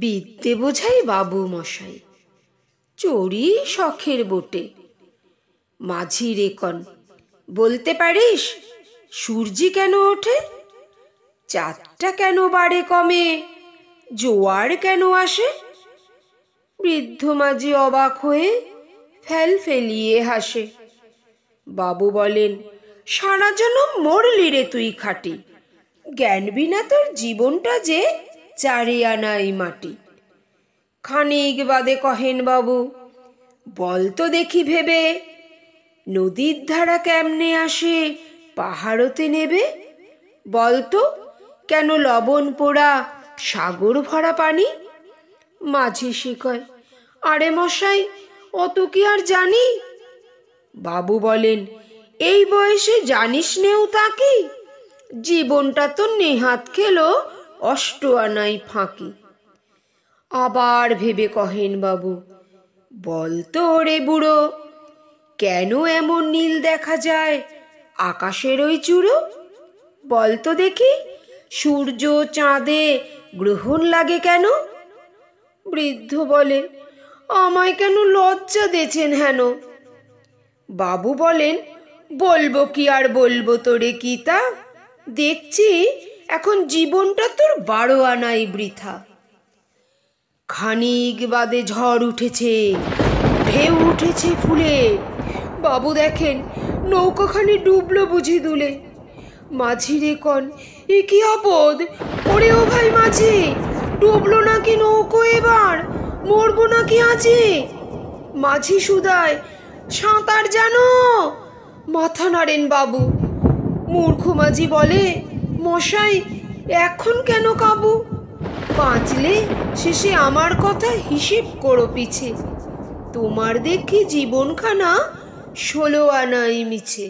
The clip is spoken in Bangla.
বিদ্যে বোঝাই বাবু মশাই, চড়ি শখের বোটে। মাঝি রেকন, বলতে পারিস সূর্যি কেন ওঠে? চাঁদটা কেন বাড়ে কমে? জোয়ার কেন আসে? বৃদ্ধ মাঝি অবাক হয়ে ফেল ফেলিয়ে হাসে। বাবু বলেন, সারা জনম মরলি রে তুই খাটি, জ্ঞান বিনা তোর জীবনটা যে চারি আনাই মাটি। খানিক বাদে কহেন বাবু, বল তো দেখি ভেবে, নদীর ধারা কেমনে আসে পাহাড়তে নেবে? বলতো কেন লবণ পোড়া সাগর ভরা পানি? মাঝি শিকয়, আরে মশাই, অত কি আর জানি? বাবু বলেন, এই বয়সে জানিস নেও তা কি? জীবনটা তো নেহাত খেলো অষ্ট আনাই ফাঁকি। আবার ভেবে কহেন বাবু, বলতো রে বুড়ো, কেন এমন নীল দেখা যায় আকাশের ওই চূড়ো? বলতো দেখি, সূর্য চাঁদে গ্রহণ লাগে কেন? বৃদ্ধ বলে, আমায় কেন লজ্জা দেছেন হেন? বাবু বলেন, বলবো কি আর বলবো তোরে কি তা? দেখছি এখন জীবনটা তোর 12 আনাই বৃথা। খানিক বাদে ঝড় উঠেছে, ঢেউ উঠেছে ফুলে। বাবু দেখেন নৌকাখানি ডুবলো বুঝি দুলে। মাঝি রেকন, এ কি আপদ! ওরে ও ভাই মাঝি, ডুবলো নাকি নৌকো এবার? মরবো নাকি আজি? মাঝি সুদায়, সাঁতার জানো? মাথা নাড়েন বাবু। মূর্খ মাঝি বলে, মশাই এখন কেন কাবু? বাঁচলে শেষে আমার কথা হিসেব করো পিছে, তোমার দেখি জীবনখানা 16 আনাই মিছে।